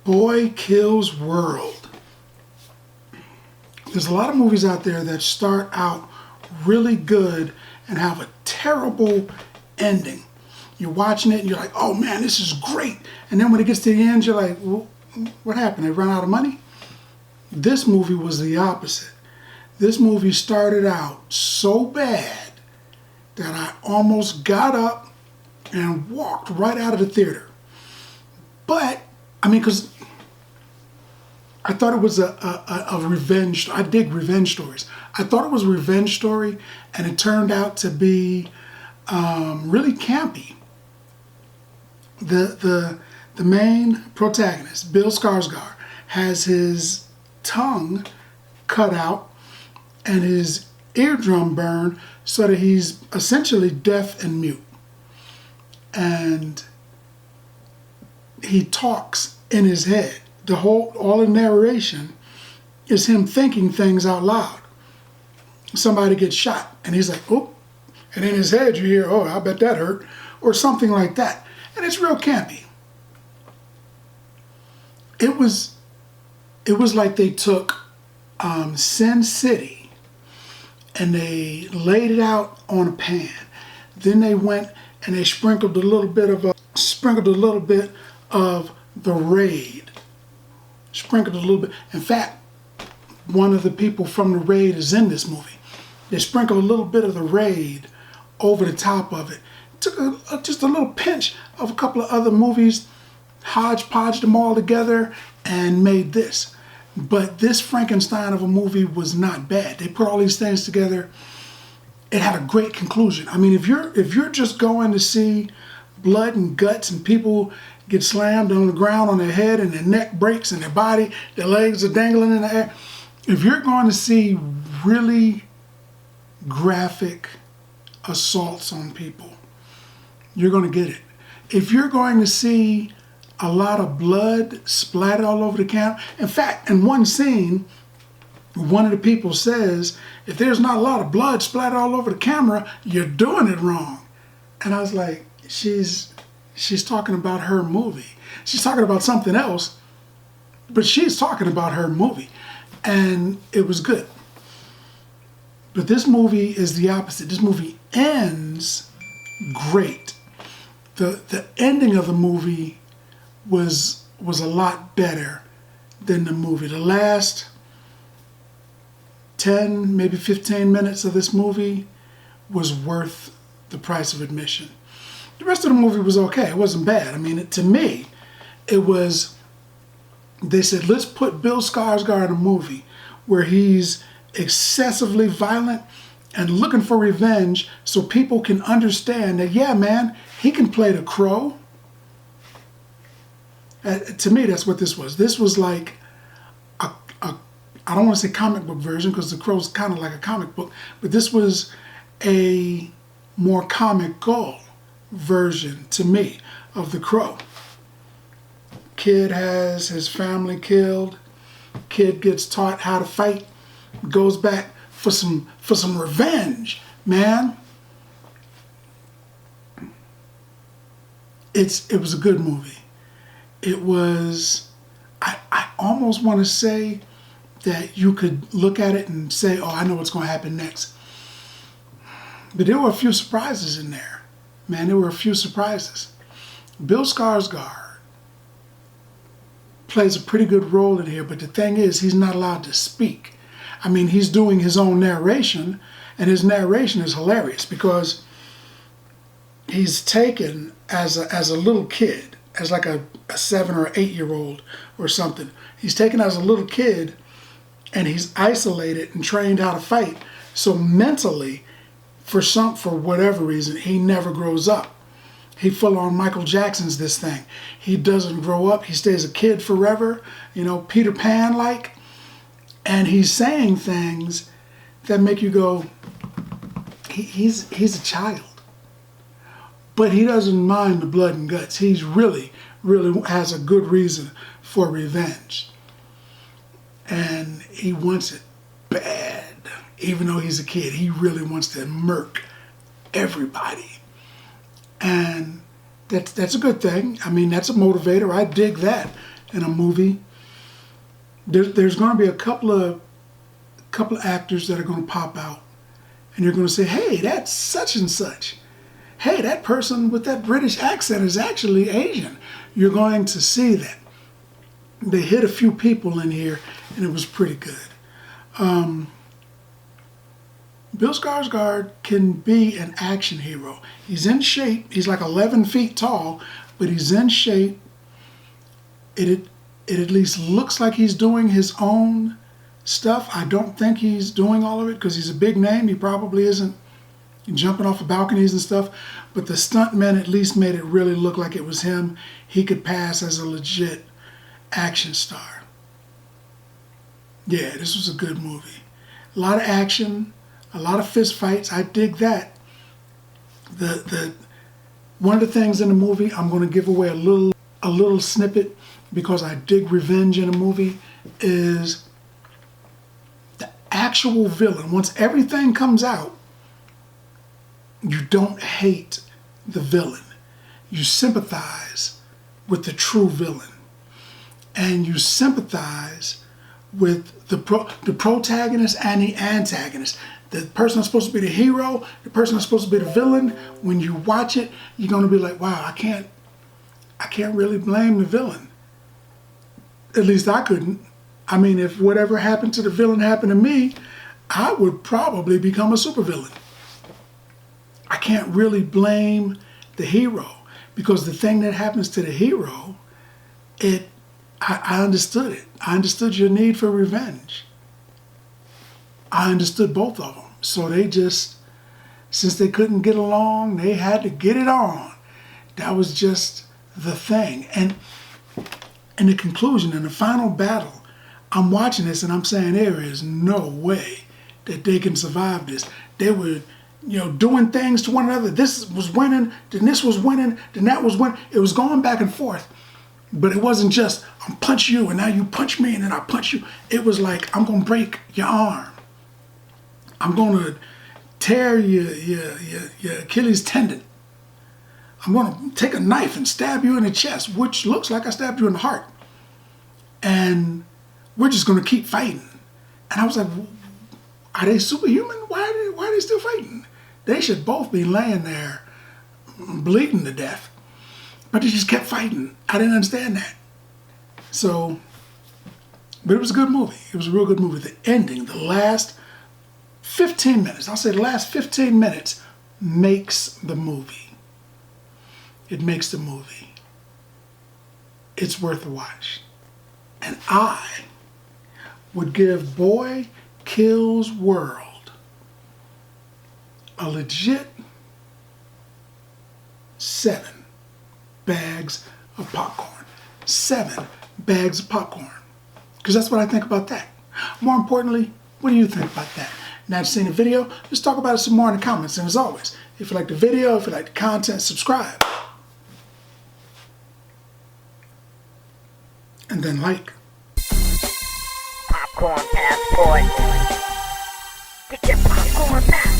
Boy Kills World. There's a lot of movies out there that start out really good and have a terrible ending. You're watching it and you're like, oh man, this is great. And then when it gets to the end, you're like, well, what happened? They run out of money? This movie was the opposite. This movie started out so bad that I almost got up and walked right out of the theater. But, I mean, because I thought it was a revenge. I dig revenge stories. I thought it was a revenge story, and it turned out to be really campy. The main protagonist, Bill Skarsgard, has his tongue cut out and his eardrum burned so that he's essentially deaf and mute. And he talks in his head. All the narration is him thinking things out loud. Somebody gets shot and he's like, oh, and in his head you hear, oh, I bet that hurt, or something like that. And it's real campy. It was like they took Sin City and they laid it out on a pan. Then they went and they sprinkled a little bit of the Raid. Sprinkled a little bit. In fact, one of the people from the Raid is in this movie. They sprinkled a little bit of the Raid over the top of it. Took just a little pinch of a couple of other movies, hodgepodged them all together, and made this. But this Frankenstein of a movie was not bad. They put all these things together. It had a great conclusion. I mean, if you're just going to see blood and guts and people get slammed on the ground on their head and their neck breaks and their body, their legs are dangling in the air. If you're going to see really graphic assaults on people, you're going to get it. If you're going to see a lot of blood splattered all over the camera. In fact, in one scene, one of the people says, if there's not a lot of blood splattered all over the camera, you're doing it wrong. And I was like, she's talking about her movie. She's talking about something else, but she's talking about her movie. And it was good. But this movie is the opposite. This movie ends great. The ending of the movie was a lot better than the movie. The last 10, maybe 15 minutes of this movie was worth the price of admission. The rest of the movie was okay. It wasn't bad. I mean, to me, it was, they said, let's put Bill Skarsgard in a movie where he's excessively violent and looking for revenge so people can understand that, yeah, man, he can play the Crow. To me, that's what this was. This was like I don't want to say comic book version because The Crow's kind of like a comic book, but this was a more comical version to me of The Crow. Kid has his family killed. Kid gets taught how to fight. Goes back for some revenge, man. It was a good movie. It was, I almost want to say that you could look at it and say, oh, I know what's going to happen next. But there were a few surprises in there. Man, there were a few surprises. Bill Skarsgård plays a pretty good role in here, but the thing is, he's not allowed to speak. I mean, he's doing his own narration, and his narration is hilarious because he's taken as a little kid, as like a 7 or 8 year old or something. He's taken as a little kid and he's isolated and trained how to fight. So mentally, for whatever reason, he never grows up. He full on Michael Jackson's this thing. He doesn't grow up. He stays a kid forever, Peter Pan like. And he's saying things that make you go, he's a child. But he doesn't mind the blood and guts. He's really has a good reason for revenge. And he wants it bad. Even though he's a kid, he really wants to murk everybody. And that's a good thing. I mean, that's a motivator. I dig that. in a movie, there's going to be a couple of actors that are going to pop out, and you're going to say, hey, that's such and such. Hey, that person with that British accent is actually Asian. You're going to see that. They hit a few people in here, and it was pretty good. Bill Skarsgard can be an action hero. He's in shape. He's like 11 feet tall, but he's in shape. It at least looks like he's doing his own stuff. I don't think he's doing all of it because he's a big name. He probably isn't jumping off of balconies and stuff, but the stuntmen at least made it really look like it was him. He could pass as a legit action star. Yeah, this was a good movie. A lot of action, a lot of fist fights. I dig that. One of the things in the movie, I'm going to give away a little snippet because I dig revenge in a movie, is the actual villain. Once everything comes out, you don't hate the villain. You sympathize with the true villain. And you sympathize with the protagonist and the antagonist. The person that's supposed to be the hero, the person that's supposed to be the villain. When you watch it, you're going to be like, wow, I can't really blame the villain. At least I couldn't. I mean, if whatever happened to the villain happened to me, I would probably become a supervillain. I can't really blame the hero because the thing that happens to the hero, I understood it. I understood your need for revenge. I understood both of them. So they just, since they couldn't get along, they had to get it on. That was just the thing. And in the conclusion, in the final battle, I'm watching this and I'm saying there is no way that they can survive this. They were, doing things to one another. This was winning, then this was winning, then that was winning. It was going back and forth. But it wasn't just, I'm punch you and now you punch me and then I punch you. It was like, I'm going to break your arm. I'm going to tear your Achilles tendon. I'm going to take a knife and stab you in the chest, which looks like I stabbed you in the heart. And we're just going to keep fighting. And I was like, are they superhuman? Why are they still fighting? They should both be laying there bleeding to death. But they just kept fighting. I didn't understand that. So, but it was a good movie. It was a real good movie. The ending, the last 15 minutes, I'll say the last 15 minutes makes the movie. It makes the movie. It's worth a watch. And I would give Boy Kills World a legit 7 bags of popcorn. 7 bags of popcorn. Because that's what I think about that. More importantly, what do you think about that? Now you've seen the video, let's talk about it some more in the comments. And as always, if you like the video, if you like the content, subscribe. And then like. Popcorn passport. Get your popcorn passport.